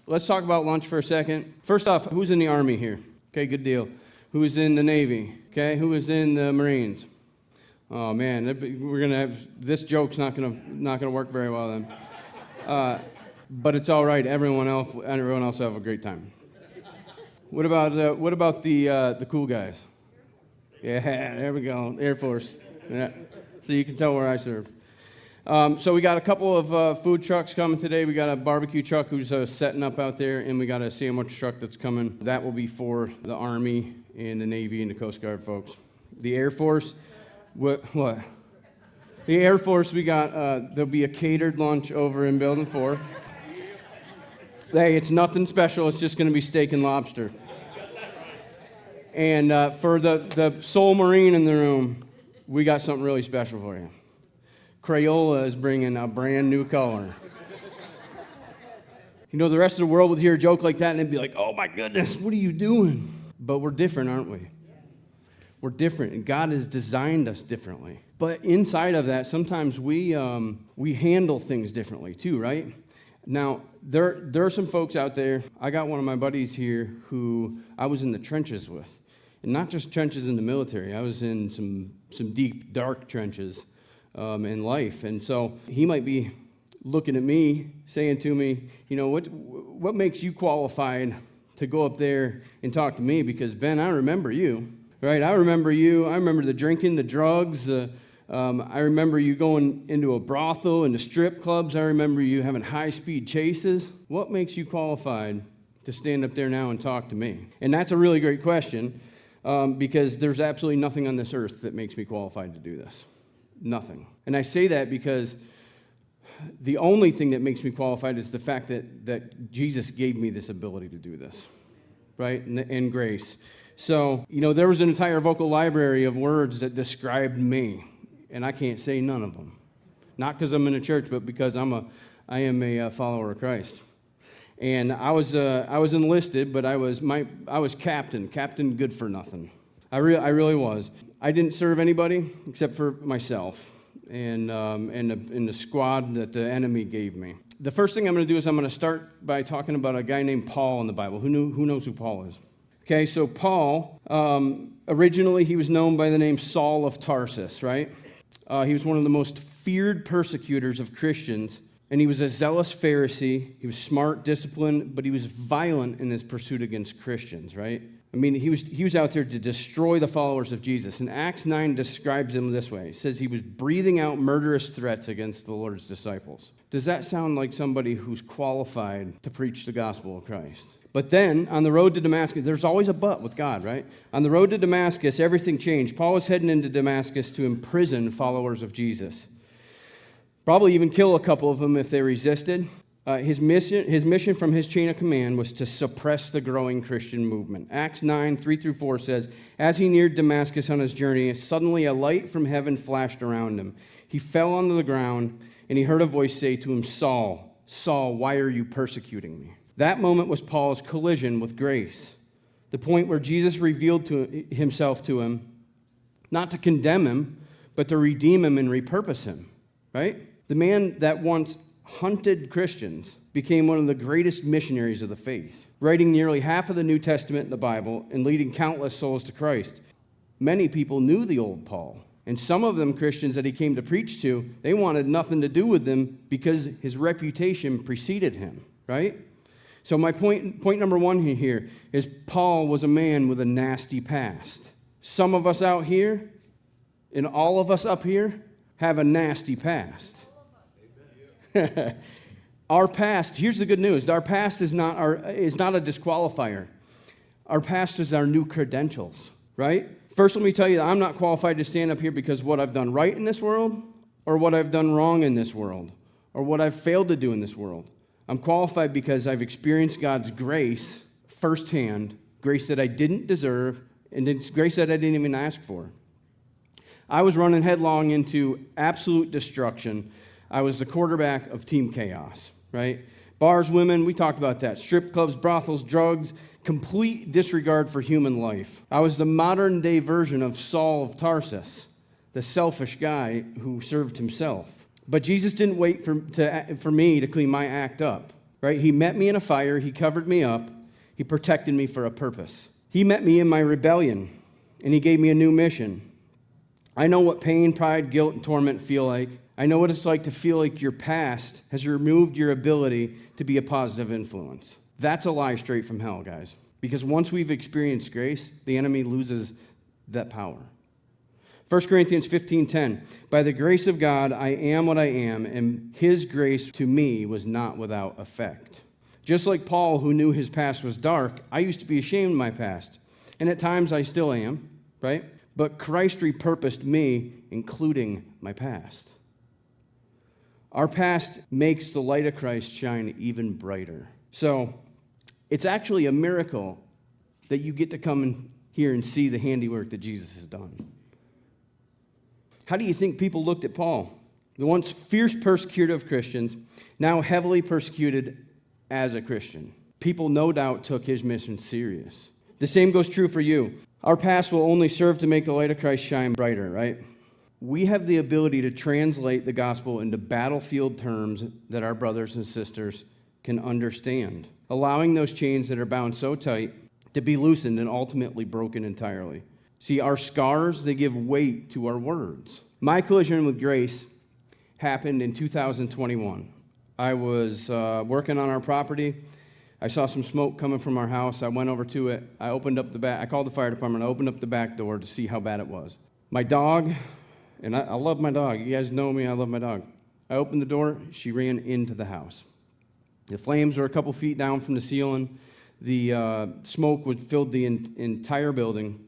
let's talk about lunch for a second. First off, who's in the Army here? Okay, good deal. Who is in the Navy? Okay, who is in the Marines? Oh man, we're gonna have this joke's not gonna work very well then. But it's all right. Everyone else will have a great time. What about the cool guys? Yeah, there we go. Air Force. Yeah. So you can tell where I served. So we got a couple of food trucks coming today. We got a barbecue truck who's setting up out there, and we got a sandwich truck that's coming. That will be for the Army and the Navy and the Coast Guard folks. The Air Force, what? The Air Force, we got, there'll be a catered lunch over in Building 4. Hey, it's nothing special. It's just going to be steak and lobster. And for the Soul Marine in the room, we got something really special for you. Crayola is bringing a brand new color. You know, the rest of the world would hear a joke like that and they'd be like, oh my goodness, what are you doing? But we're different, aren't we? We're different, and God has designed us differently. But inside of that, sometimes we handle things differently too, right? Now, there are some folks out there. I got one of my buddies here who I was in the trenches with. And not just trenches in the military. I was in some deep, dark trenches in life. And so he might be looking at me, saying to me, you know, what makes you qualified to go up there and talk to me? Because, Ben, I remember you, right? I remember you. I remember the drinking, the drugs. I remember you going into a brothel and the strip clubs. I remember you having high-speed chases. What makes you qualified to stand up there now and talk to me? And that's a really great question. Because there's absolutely nothing on this earth that makes me qualified to do this. Nothing. And I say that because the only thing that makes me qualified is the fact that Jesus gave me this ability to do this, right? And grace. So, you know, there was an entire vocal library of words that described me, and I can't say none of them. Not because I'm in a church, but because I am a follower of Christ. And I was enlisted, but I was captain good for nothing. I really was. I didn't serve anybody except for myself and the squad that the enemy gave me. The first thing I'm going to do is I'm going to start by talking about a guy named Paul in the Bible. Who knows who Paul is? Okay, so Paul, originally he was known by the name Saul of Tarsus, right? He was one of the most feared persecutors of Christians. And he was a zealous Pharisee. He was smart, disciplined, but he was violent in his pursuit against Christians, right? I mean, he was out there to destroy the followers of Jesus. And Acts 9 describes him this way. It says he was breathing out murderous threats against the Lord's disciples. Does that sound like somebody who's qualified to preach the gospel of Christ? But then, on the road to Damascus, there's always a but with God, right? On the road to Damascus, everything changed. Paul was heading into Damascus to imprison followers of Jesus. Probably even kill a couple of them if they resisted. His mission from his chain of command was to suppress the growing Christian movement. Acts 9, 3-4 says, as he neared Damascus on his journey, suddenly a light from heaven flashed around him. He fell onto the ground, and he heard a voice say to him, Saul, Saul, why are you persecuting me? That moment was Paul's collision with grace, the point where Jesus revealed himself to him, not to condemn him, but to redeem him and repurpose him, right? The man that once hunted Christians became one of the greatest missionaries of the faith, writing nearly half of the New Testament in the Bible and leading countless souls to Christ. Many people knew the old Paul, and some of them Christians that he came to preach to, they wanted nothing to do with him because his reputation preceded him, right? So my point number one here is Paul was a man with a nasty past. Some of us out here, and all of us up here, have a nasty past. Our past, here's the good news. Our past is not a disqualifier. Our past is our new credentials, right? First, let me tell you that I'm not qualified to stand up here because what I've done right in this world or what I've done wrong in this world or what I've failed to do in this world. I'm qualified because I've experienced God's grace firsthand, grace that I didn't deserve, and it's grace that I didn't even ask for. I was running headlong into absolute destruction. I was the quarterback of Team Chaos, right? Bars, women, we talked about that. Strip clubs, brothels, drugs, complete disregard for human life. I was the modern-day version of Saul of Tarsus, the selfish guy who served himself. But Jesus didn't wait for me to clean my act up, right? right? He met me in a fire. He covered me up. He protected me for a purpose. He met me in my rebellion, and he gave me a new mission. I know what pain, pride, guilt, and torment feel like. I know what it's like to feel like your past has removed your ability to be a positive influence. That's a lie straight from hell, guys. Because once we've experienced grace, the enemy loses that power. 1 Corinthians 15:10, by the grace of God, I am what I am, and his grace to me was not without effect. Just like Paul, who knew his past was dark, I used to be ashamed of my past. And at times I still am, right? But Christ repurposed me, including my past. Our past makes the light of Christ shine even brighter. So it's actually a miracle that you get to come in here and see the handiwork that Jesus has done. How do you think people looked at Paul? The once fierce persecutor of Christians, now heavily persecuted as a Christian. People no doubt took his mission serious. The same goes true for you. Our past will only serve to make the light of Christ shine brighter, right? We have the ability to translate the gospel into battlefield terms that our brothers and sisters can understand, allowing those chains that are bound so tight to be loosened and ultimately broken entirely. See, our scars, they give weight to our words. My collision with grace happened in 2021. I was working on our property. I saw some smoke coming from our house. I went over to it. I opened up the back. I called the fire department. I opened up the back door to see how bad it was. My dog, and I love my dog. You guys know me. I love my dog. I opened the door. She ran into the house. The flames were a couple feet down from the ceiling. The smoke filled the entire building.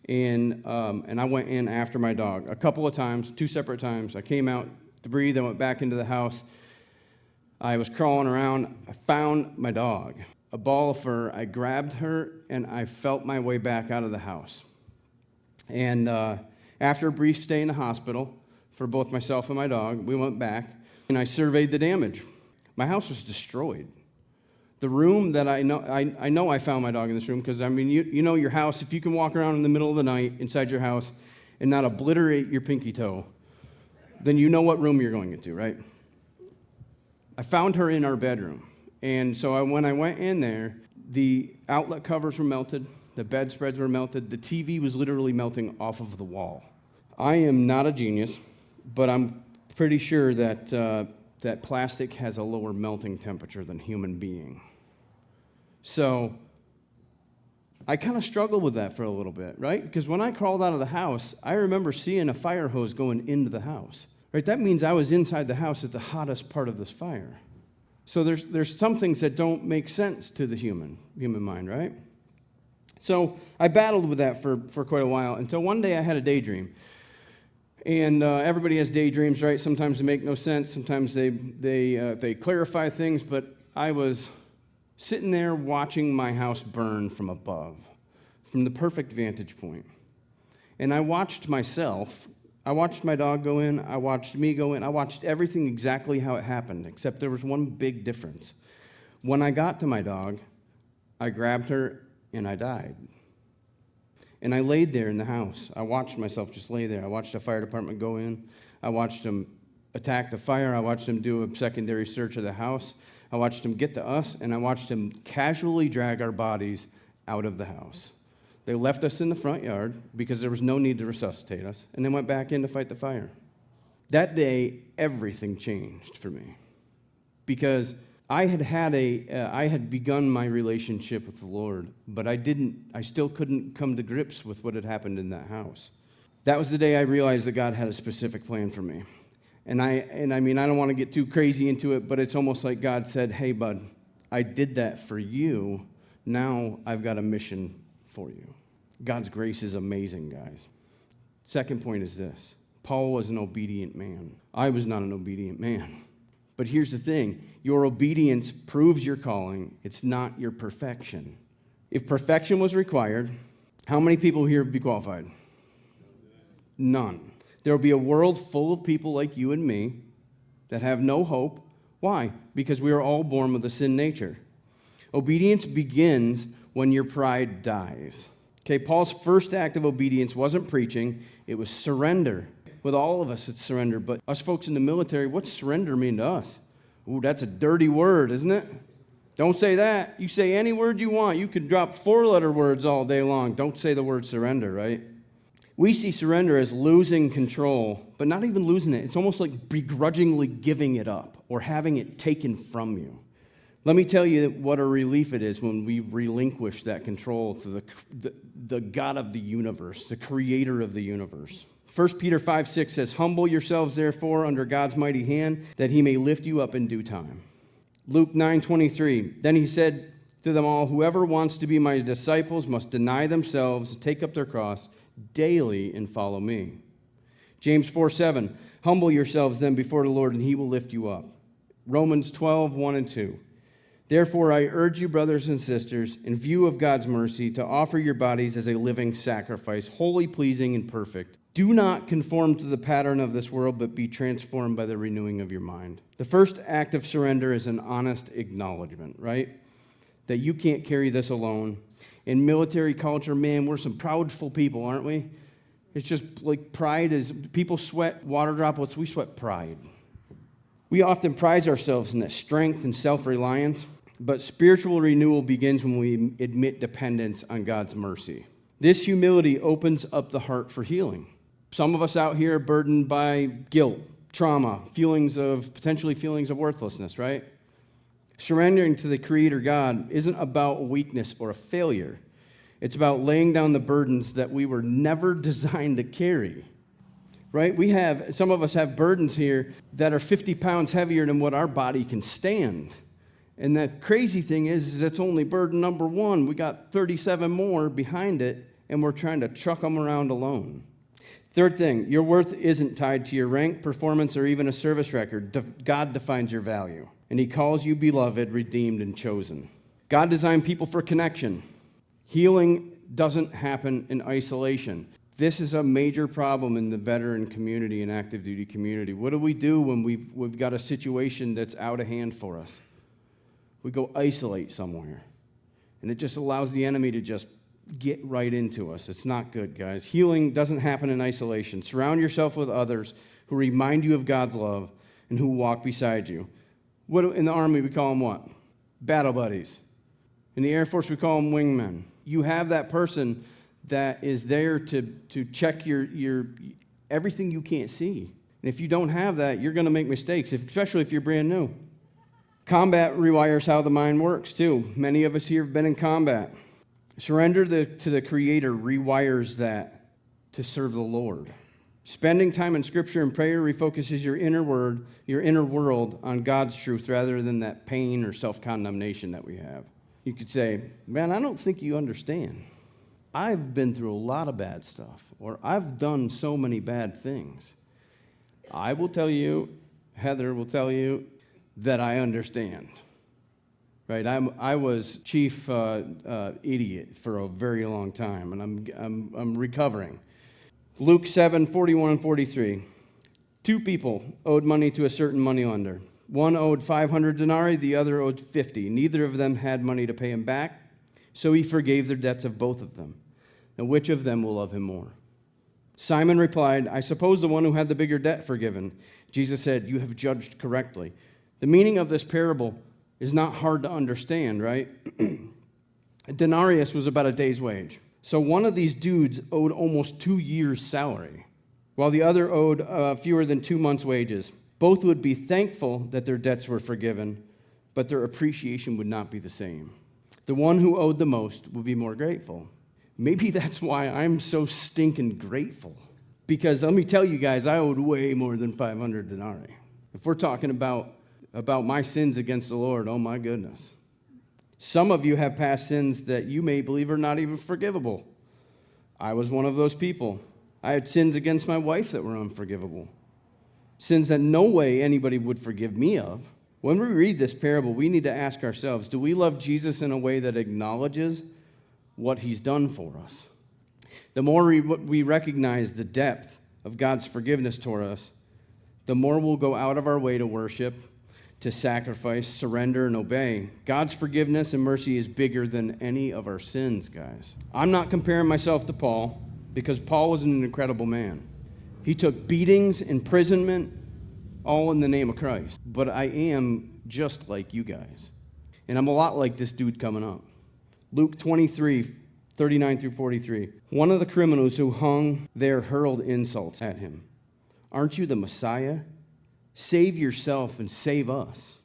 And I went in after my dog a couple of times, 2 separate times. I came out to breathe. I went back into the house. I was crawling around. I found my dog, a ball of fur. I grabbed her, and I felt my way back out of the house. And after a brief stay in the hospital for both myself and my dog, we went back, and I surveyed the damage. My house was destroyed. The room that I know I found my dog in this room because, I mean, you know your house. If you can walk around in the middle of the night inside your house and not obliterate your pinky toe, then you know what room you're going into, right? I found her in our bedroom. And so when I went in there, the outlet covers were melted, the bedspreads were melted, the TV was literally melting off of the wall. I am not a genius, but I'm pretty sure that that plastic has a lower melting temperature than human being. So I kind of struggled with that for a little bit, right? Because when I crawled out of the house, I remember seeing a fire hose going into the house. Right? That means I was inside the house at the hottest part of this fire. So there's some things that don't make sense to the human mind, right? So I battled with that for quite a while until one day I had a daydream. And everybody has daydreams, right? Sometimes they make no sense. Sometimes they clarify things. But I was sitting there watching my house burn from above, from the perfect vantage point. And I watched myself. I watched my dog go in. I watched me go in. I watched everything exactly how it happened, except there was one big difference. When I got to my dog, I grabbed her and I died. And I laid there in the house. I watched myself just lay there. I watched the fire department go in. I watched them attack the fire. I watched them do a secondary search of the house. I watched them get to us, and I watched them casually drag our bodies out of the house. They left us in the front yard because there was no need to resuscitate us, and then went back in to fight the fire. That day, everything changed for me because I had begun my relationship with the Lord, but I still couldn't come to grips with what had happened in that house. That was the day I realized that God had a specific plan for me. And I mean, I don't want to get too crazy into it, but it's almost like God said, hey, bud, I did that for you. Now I've got a mission for you. God's grace is amazing, guys. Second point is this. Paul was an obedient man. I was not an obedient man. But here's the thing. Your obedience proves your calling. It's not your perfection. If perfection was required, how many people here would be qualified? None. There will be a world full of people like you and me that have no hope. Why? Because we are all born with a sin nature. Obedience begins when your pride dies. Okay, Paul's first act of obedience wasn't preaching, it was surrender. With all of us, it's surrender. But us folks in the military, what's surrender mean to us? Ooh, that's a dirty word, isn't it? Don't say that. You say any word you want. You can drop 4-letter words all day long. Don't say the word surrender, right? We see surrender as losing control, but not even losing it. It's almost like begrudgingly giving it up or having it taken from you. Let me tell you what a relief it is when we relinquish that control to the God of the universe, the creator of the universe. 1 Peter 5:6 says, "Humble yourselves, therefore, under God's mighty hand, that he may lift you up in due time." Luke 9:23, "Then he said to them all, whoever wants to be my disciples must deny themselves, take up their cross daily, and follow me." James 4:7, "Humble yourselves then before the Lord, and he will lift you up." Romans 12:1 and 2, "Therefore I urge you, brothers and sisters, in view of God's mercy, to offer your bodies as a living sacrifice, wholly pleasing and perfect. Do not conform to the pattern of this world, but be transformed by the renewing of your mind." The first act of surrender is an honest acknowledgement, right? That you can't carry this alone. In military culture, man, we're some proudful people, aren't we? It's just like pride is, people sweat water droplets, we sweat pride. We often prize ourselves in that strength and self-reliance, but spiritual renewal begins when we admit dependence on God's mercy. This humility opens up the heart for healing. Some of us out here are burdened by guilt, trauma, potentially feelings of worthlessness, right? Surrendering to the Creator God isn't about a weakness or a failure. It's about laying down the burdens that we were never designed to carry, right? Some of us have burdens here that are 50 pounds heavier than what our body can stand. And the crazy thing is it's only burden number 1. We got 37 more behind it, and we're trying to truck them around alone. Third thing, your worth isn't tied to your rank, performance, or even a service record. God defines your value, and he calls you beloved, redeemed, and chosen. God designed people for connection. Healing doesn't happen in isolation. This is a major problem in the veteran community and active duty community. What do we do when we've got a situation that's out of hand for us? We go isolate somewhere, and it just allows the enemy to just get right into us. It's not good, guys. Healing doesn't happen in isolation. Surround yourself with others who remind you of God's love and who walk beside you. In the Army, we call them what? Battle buddies. In the Air Force, we call them wingmen. You have that person that is there to check your everything you can't see. And if you don't have that, you're going to make mistakes, especially if you're brand new. Combat rewires how the mind works, too. Many of us here have been in combat. Surrender to the Creator rewires that to serve the Lord. Spending time in Scripture and prayer refocuses your inner world on God's truth rather than that pain or self-condemnation that we have. You could say, man, I don't think you understand. I've been through a lot of bad stuff, or I've done so many bad things. I will tell you, Heather will tell you, that I understand. Right? I was chief idiot for a very long time, and I'm recovering. Luke 7:41 and 43. 2 people owed money to a certain moneylender. One owed 500 denarii, the other owed 50. Neither of them had money to pay him back, so he forgave their debts of both of them. And which of them will love him more? Simon replied, I suppose the one who had the bigger debt forgiven. Jesus said, you have judged correctly. The meaning of this parable is not hard to understand, right? A denarius was about a day's wage. So one of these dudes owed almost 2 years' salary, while the other owed fewer than 2 months' wages. Both would be thankful that their debts were forgiven, but their appreciation would not be the same. The one who owed the most would be more grateful. Maybe that's why I'm so stinking grateful. Because let me tell you guys, I owed way more than 500 denarii. If we're talking about my sins against the Lord, oh my goodness. Some of you have past sins that you may believe are not even forgivable. I was one of those people. I had sins against my wife that were unforgivable. Sins that no way anybody would forgive me of. When we read this parable, we need to ask ourselves, do we love Jesus in a way that acknowledges what he's done for us? The more we recognize the depth of God's forgiveness toward us, the more we'll go out of our way to worship, to sacrifice, surrender, and obey. God's forgiveness and mercy is bigger than any of our sins, guys. I'm not comparing myself to Paul, because Paul was an incredible man. He took beatings, imprisonment, all in the name of Christ. But I am just like you guys. And I'm a lot like this dude coming up. Luke 23, 39 through 43. One of the criminals who hung there hurled insults at him. Aren't you the Messiah? Save yourself and save us.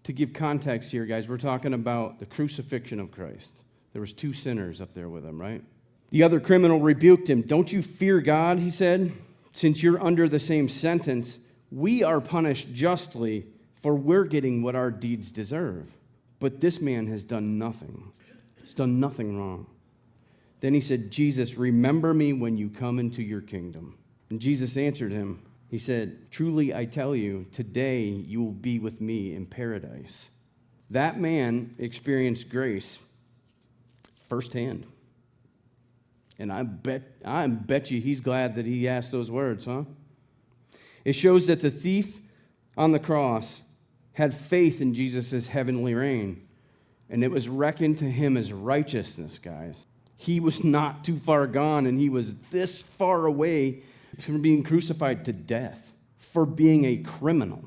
To give context here, guys, we're talking about the crucifixion of Christ. There was 2 sinners up there with him, right? The other criminal rebuked him. Don't you fear God, he said, since you're under the same sentence. We are punished justly, for we're getting what our deeds deserve. But this man has done nothing. He's done nothing wrong. Then he said, Jesus, remember me when you come into your kingdom. And Jesus answered him. He said, truly I tell you, today you will be with me in paradise. That man experienced grace firsthand. And I bet you he's glad that he asked those words, huh? It shows that the thief on the cross had faith in Jesus' heavenly reign, and it was reckoned to him as righteousness, guys. He was not too far gone, and he was this far away from being crucified to death for being a criminal.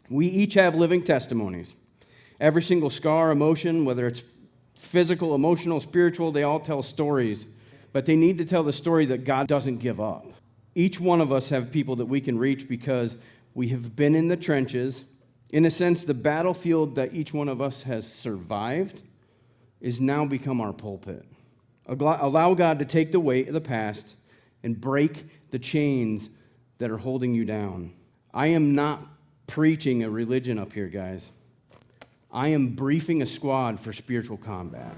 We each have living testimonies. Every single scar, emotion, whether it's physical, emotional, spiritual, they all tell stories. But they need to tell the story that God doesn't give up. Each one of us have people that we can reach because we have been in the trenches. In a sense, the battlefield that each one of us has survived is now become our pulpit. Allow God to take the weight of the past and break the chains that are holding you down. I am not preaching a religion up here, guys. I am briefing a squad for spiritual combat.